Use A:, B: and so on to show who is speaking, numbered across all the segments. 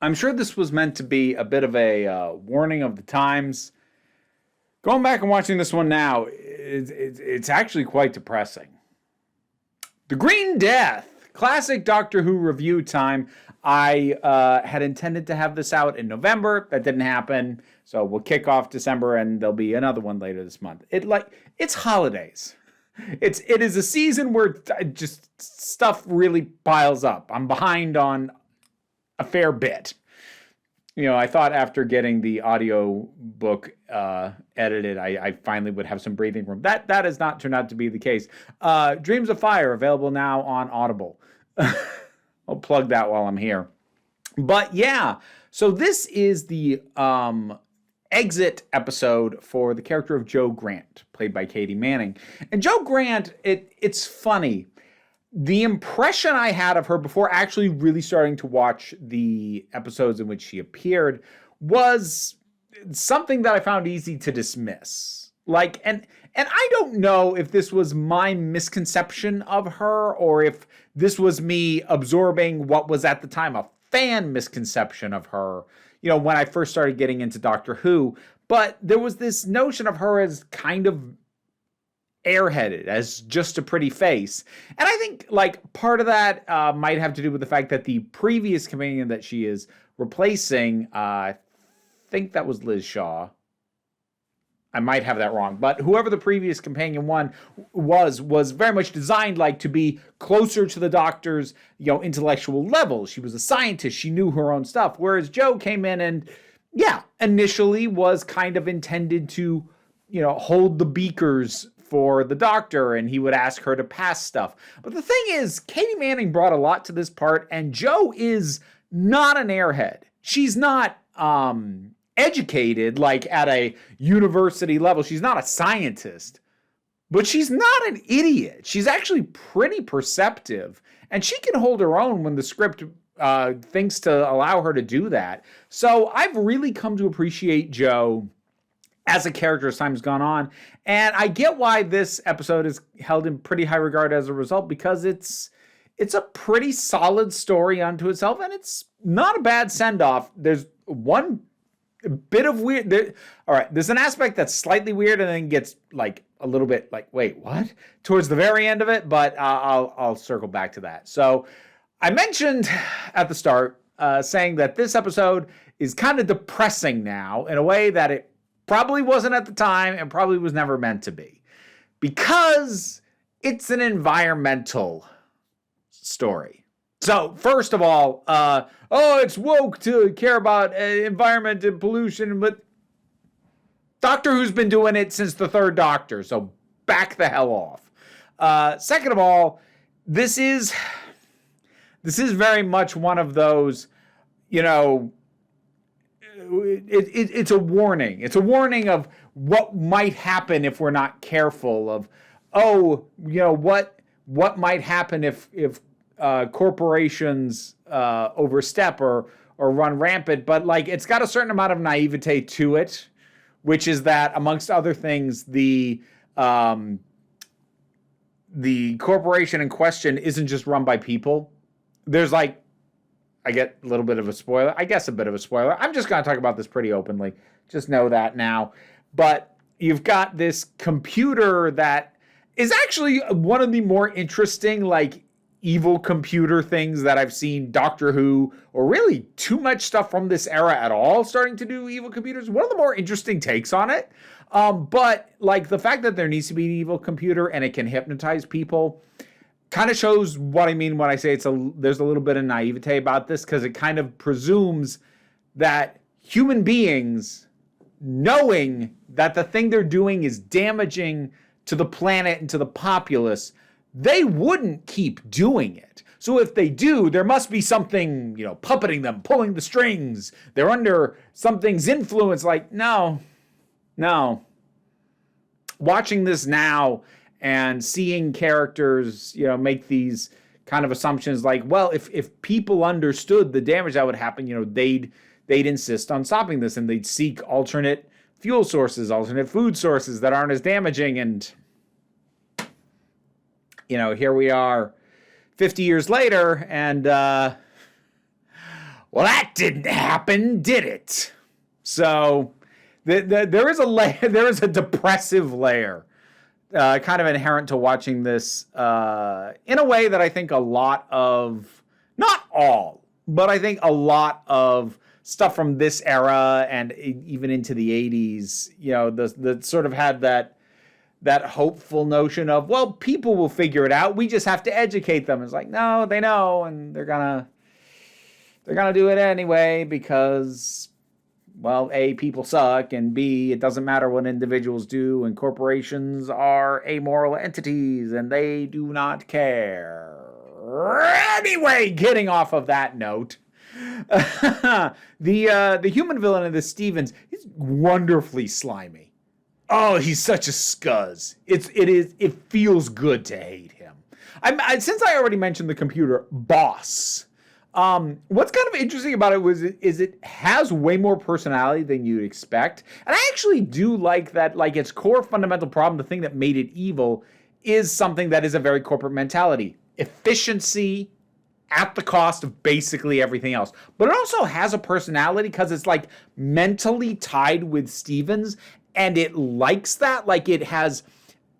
A: I'm sure this was meant to be a bit of a warning of the times. Going back and watching this one now, it's actually quite depressing. The Green Death, classic Doctor Who review time. I had intended to have this out in November. That didn't happen. So we'll kick off December and there'll be another one later this month. It's holidays. It is a season where just stuff really piles up. I'm behind on a fair bit. I thought after getting the audio book edited, I finally would have some breathing room. That has not turned out to be the case. Dreams of Fire, available now on Audible. I'll plug that while I'm here. But yeah, so this is the exit episode for the character of Jo Grant, played by Katie Manning. And Jo Grant, it's funny. The impression I had of her before actually really starting to watch the episodes in which she appeared was something that I found easy to dismiss. And I don't know if this was my misconception of her or if this was me absorbing what was at the time a fan misconception of her, when I first started getting into Doctor Who. But there was this notion of her as kind of airheaded, as just a pretty face. And I think part of that might have to do with the fact that the previous companion that she is replacing, I think that was Liz Shaw. I might have that wrong, but whoever the previous companion one was very much designed to be closer to the Doctor's, intellectual level. She was a scientist. She knew her own stuff. Whereas Jo came in and, initially was kind of intended to, hold the beakers for the Doctor, and he would ask her to pass stuff. But the thing is, Katie Manning brought a lot to this part, and Jo is not an airhead. She's not educated at a university level. She's not a scientist, but she's not an idiot. She's actually pretty perceptive, and she can hold her own when the script thinks to allow her to do that. So I've really come to appreciate Jo as a character as time's gone on. And I get why this episode is held in pretty high regard as a result, because it's a pretty solid story unto itself, and it's not a bad send-off. There's one bit of weird. All right, there's an aspect that's slightly weird and then gets a little bit wait, what? Towards the very end of it, but I'll circle back to that. So I mentioned at the start saying that this episode is kind of depressing now in a way that it probably wasn't at the time and probably was never meant to be, because it's an environmental story. So first of all, it's woke to care about environment and pollution, but Doctor Who's been doing it since the third Doctor, so back the hell off. Second of all, this is very much one of those, it's a warning. It's a warning of what might happen if we're not careful. Of, what might happen if corporations overstep or run rampant. But it's got a certain amount of naivete to it, which is that, amongst other things, the corporation in question isn't just run by people. There's I get a little bit of a spoiler. I guess a bit of a spoiler. I'm just going to talk about this pretty openly. Just know that now. But you've got this computer that is actually one of the more interesting, evil computer things that I've seen Doctor Who, or really too much stuff from this era at all, starting to do evil computers. One of the more interesting takes on it. But the fact that there needs to be an evil computer and it can hypnotize people kind of shows what I mean when I say there's a little bit of naivete about this, because it kind of presumes that human beings, knowing that the thing they're doing is damaging to the planet and to the populace, they wouldn't keep doing it. So if they do, there must be something, puppeting them, pulling the strings. They're under something's influence. No. Watching this now and seeing characters, make these kind of assumptions if people understood the damage that would happen, they'd insist on stopping this, and they'd seek alternate fuel sources, alternate food sources that aren't as damaging. And, here we are 50 years later, and well, that didn't happen, did it? So there is a depressive layer kind of inherent to watching this in a way that I think a lot of, not all, but I think a lot of stuff from this era and even into the 80s, the sort of had that hopeful notion of, well, people will figure it out. We just have to educate them. It's like, no, they know, and they're gonna do it anyway because, well, A, people suck, and B, it doesn't matter what individuals do, and corporations are amoral entities, and they do not care. Anyway, getting off of that note, the human villain of the Stevens is wonderfully slimy. Oh, he's such a scuzz. It feels good to hate him. Since I already mentioned the computer boss, what's kind of interesting about it is it has way more personality than you'd expect. And I actually do like that, like, its core fundamental problem, the thing that made it evil, is something that is a very corporate mentality. Efficiency at the cost of basically everything else. But it also has a personality because it's like mentally tied with Stevens, and it likes that. Like, it has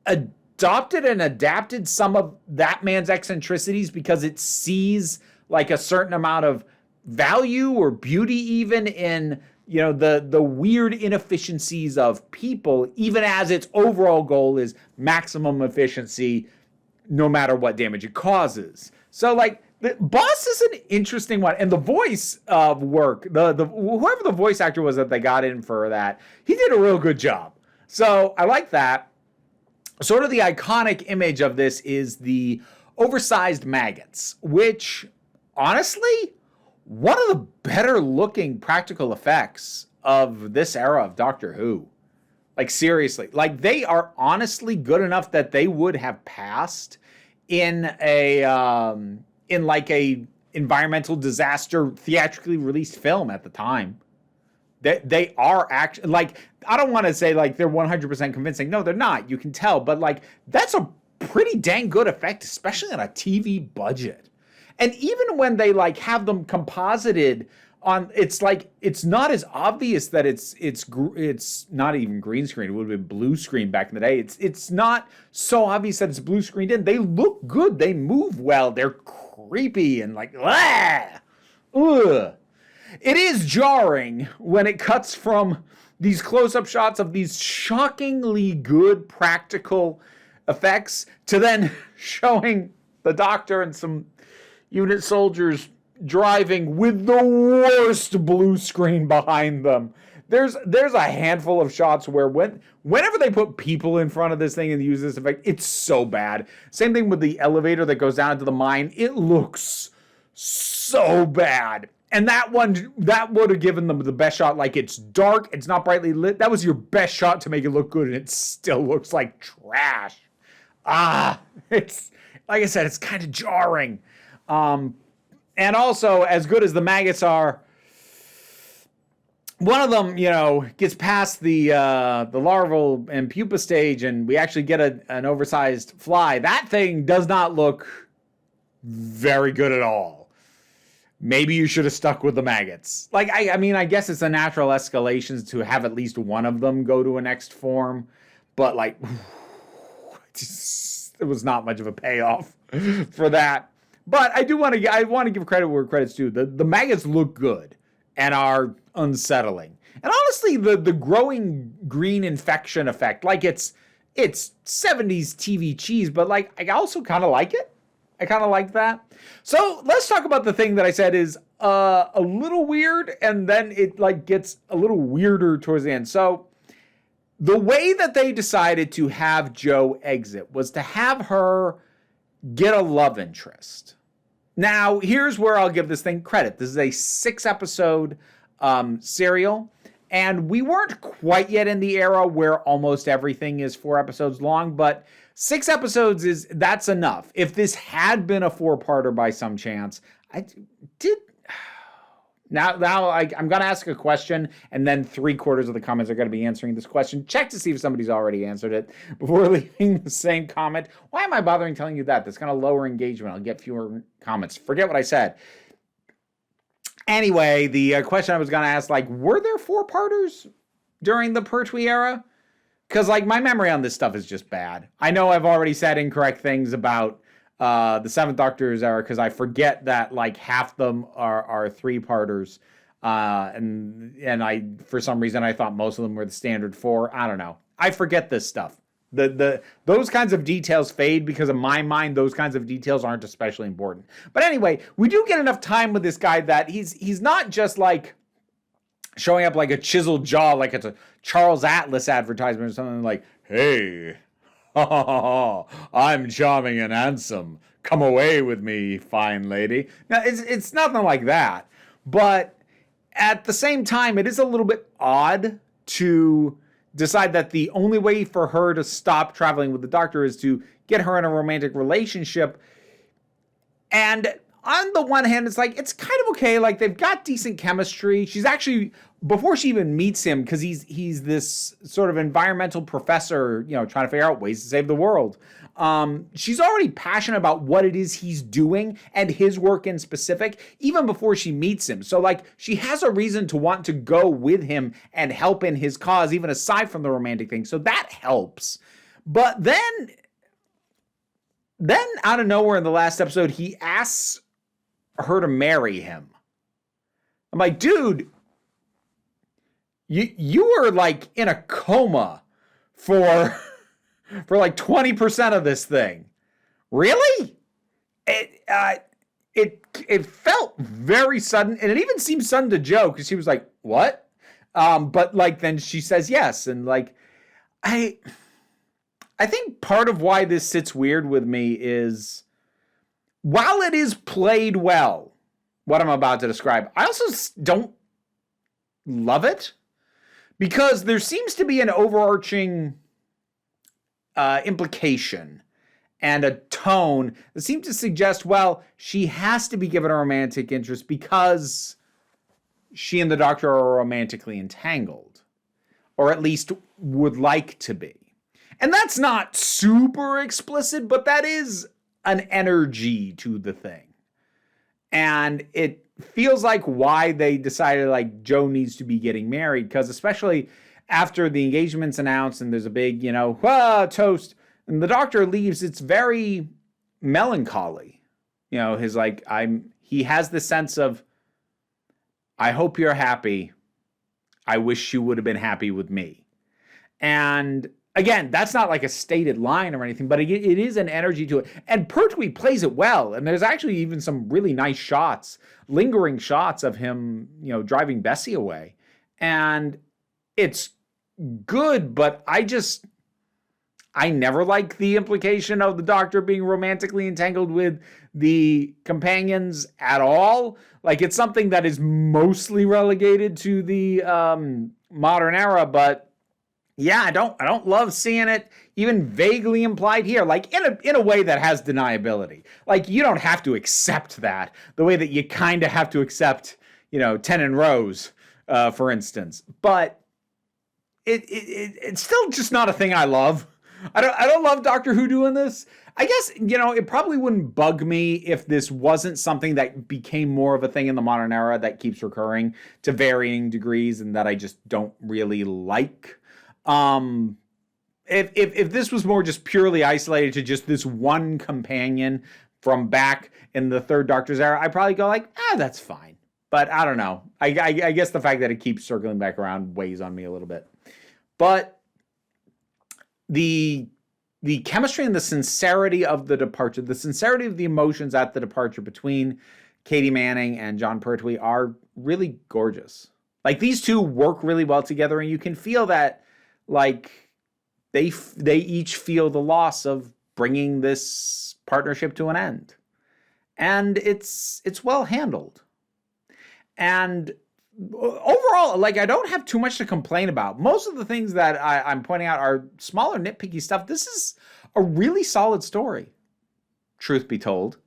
A: adopted and adapted some of that man's eccentricities because it sees like a certain amount of value or beauty even in, the weird inefficiencies of people, even as its overall goal is maximum efficiency no matter what damage it causes. So, like, the boss is an interesting one, and the voice of work, whoever the voice actor was that they got in for that, he did a real good job. So I like that. Sort of the iconic image of this is the oversized maggots, which, honestly, one of the better looking practical effects of this era of Doctor Who. Like, seriously, like, they are honestly good enough that they would have passed in a environmental disaster theatrically released film at the time. They are actually, like, I don't want to say like they're 100% convincing. No, they're not. You can tell, but like, that's a pretty dang good effect, especially on a TV budget. And even when they like have them composited on, it's like, it's not as obvious that it's not even green screen. It would have been blue screen back in the day. It's not so obvious that it's blue screened in. They look good. They move well. They're creepy and like, ugh. It is jarring when it cuts from these close-up shots of these shockingly good practical effects to then showing the Doctor and some unit soldiers driving with the worst blue screen behind them. There's a handful of shots where whenever they put people in front of this thing and use this effect, it's so bad. Same thing with the elevator that goes down into the mine. It looks so bad. And that would have given them the best shot. Like, it's dark, it's not brightly lit. That was your best shot to make it look good, and it still looks like trash. It's, like I said, it's kind of jarring. And also, as good as the maggots are, one of them, gets past the larval and pupa stage, and we actually get an oversized fly. That thing does not look very good at all. Maybe you should have stuck with the maggots. Like, I mean, I guess it's a natural escalation to have at least one of them go to a next form, but like, it was not much of a payoff for that. But I want to give credit where credit's due. The maggots look good and are unsettling. And honestly, the growing green infection effect, like, it's 70s TV cheese, but like, I also kind of like it. I kind of like that. So let's talk about the thing that I said is a little weird, and then it like gets a little weirder towards the end. So the way that they decided to have Jo exit was to have her get a love interest. Now, here's where I'll give this thing credit. This is a 6-episode serial, and we weren't quite yet in the era where almost everything is 4 episodes long, but 6 episodes that's enough. If this had been a 4-parter by some chance, Now I'm going to ask a question, and then 3/4 of the comments are going to be answering this question. Check to see if somebody's already answered it before leaving the same comment. Why am I bothering telling you that? That's going to lower engagement. I'll get fewer comments. Forget what I said. Anyway, the question I was going to ask, like, were there 4-parters during the Pertwee era? Because, like, my memory on this stuff is just bad. I know I've already said incorrect things about the Seventh Doctor's era, because I forget that, like, half them are 3-parters. And I, for some reason, I thought most of them were the standard 4. I don't know. I forget this stuff. Those kinds of details fade because in my mind, those kinds of details aren't especially important. But anyway, we do get enough time with this guy that he's not just like showing up like a chiseled jaw, like it's a Charles Atlas advertisement or something like, hey, I'm charming and handsome. Come away with me, fine lady. Now, it's nothing like that. But at the same time, it is a little bit odd to decide that the only way for her to stop traveling with the Doctor is to get her in a romantic relationship. And on the one hand, it's like, it's kind of okay. Like, they've got decent chemistry. She's actually, before she even meets him, because he's this sort of environmental professor, you know, trying to figure out ways to save the world. She's already passionate about what it is he's doing and his work in specific, even before she meets him. So, like, she has a reason to want to go with him and help in his cause, even aside from the romantic thing. So that helps. But then out of nowhere in the last episode, he asks her to marry him. I'm like, dude, you were like in a coma for like 20% of this thing. Really? It felt very sudden, and it even seemed sudden to Jo, because she was like, what? But like then she says yes, and like I think part of why this sits weird with me is, while it is played well, what I'm about to describe, I also don't love it, because there seems to be an overarching implication and a tone that seems to suggest, well, she has to be given a romantic interest because she and the Doctor are romantically entangled, or at least would like to be. And that's not super explicit, but that is an energy to the thing. And it feels like why they decided like Jo needs to be getting married, because especially after the engagement's announced and there's a big, you know, toast, and the Doctor leaves, it's very melancholy. You know, his like, he has the sense of, I hope you're happy. I wish you would have been happy with me. And again, that's not like a stated line or anything, but it is an energy to it. And Pertwee plays it well. And there's actually even some really nice shots, lingering shots of him, you know, driving Bessie away. And it's good, but I never like the implication of the Doctor being romantically entangled with the companions at all. Like, it's something that is mostly relegated to the modern era, but yeah, I don't love seeing it even vaguely implied here, like in a way that has deniability. Like, you don't have to accept that the way that you kind of have to accept, you know, Ten and Rose, for instance. But it's still just not a thing I love. I don't love Doctor Who doing this. I guess, you know, it probably wouldn't bug me if this wasn't something that became more of a thing in the modern era that keeps recurring to varying degrees and that I just don't really like. If this was more just purely isolated to just this one companion from back in the Third Doctor's era, I'd probably go like, that's fine. But I don't know. I guess the fact that it keeps circling back around weighs on me a little bit. But the chemistry and the sincerity of the departure, the sincerity of the emotions at the departure between Katie Manning and Jon Pertwee are really gorgeous. Like, these two work really well together, and you can feel that, like, they each feel the loss of bringing this partnership to an end. And it's well handled. And overall, like, I don't have too much to complain about. Most of the things that I'm pointing out are smaller, nitpicky stuff. This is a really solid story, truth be told.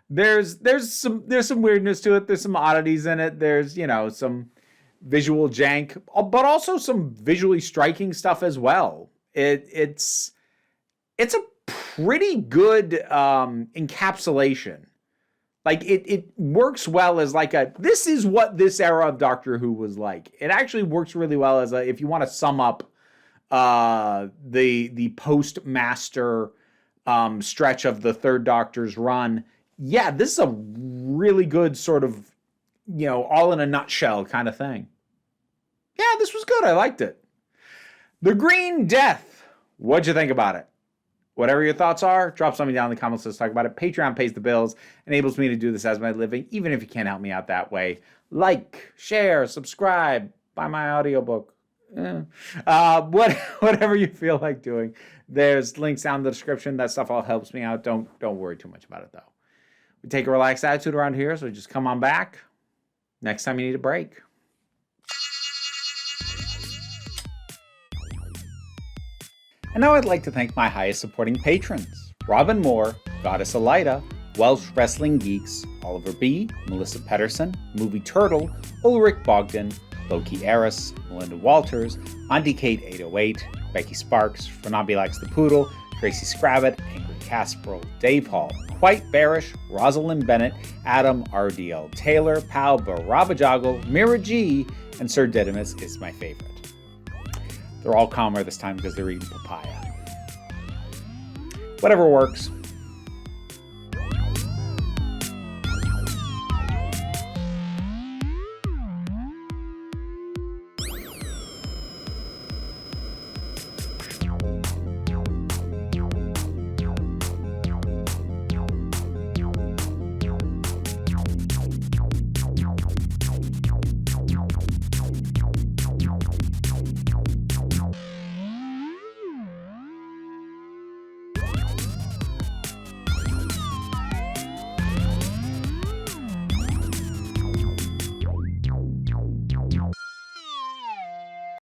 A: There's some weirdness to it. There's some oddities in it. There's, some visual jank, but also some visually striking stuff as well. It's a pretty good encapsulation. Like it works well as like this is what this era of Doctor Who was like. It actually works really well as if you want to sum up the post-master stretch of the Third Doctor's run. Yeah, this is a really good sort of, all in a nutshell kind of thing. Yeah, this was good. I liked it. The Green Death. What'd you think about it? Whatever your thoughts are, drop something down in the comments. Let's talk about it. Patreon pays the bills, enables me to do this as my living, even if you can't help me out that way. Like, share, subscribe, buy my audiobook. Whatever you feel like doing. There's links down in the description. That stuff all helps me out. Don't worry too much about it, though. We take a relaxed attitude around here, so just come on back next time you need a break. And now I'd like to thank my highest supporting patrons: Robin Moore, Goddess Elida, Welsh Wrestling Geeks, Oliver B., Melissa Pedersen, Movie Turtle, Ulrich Bogdan, Loki Eris, Melinda Walters, Auntie Kate 808, Becky Sparks, Renabi Likes the Poodle, Tracy Scrabbit, Ingrid Casperl, Dave Hall, Quite Bearish, Rosalind Bennett, Adam RDL Taylor, Pal Barabajoggle, Mira G, and Sir Didymus is my favorite. They're all calmer this time because they're eating papaya. Whatever works.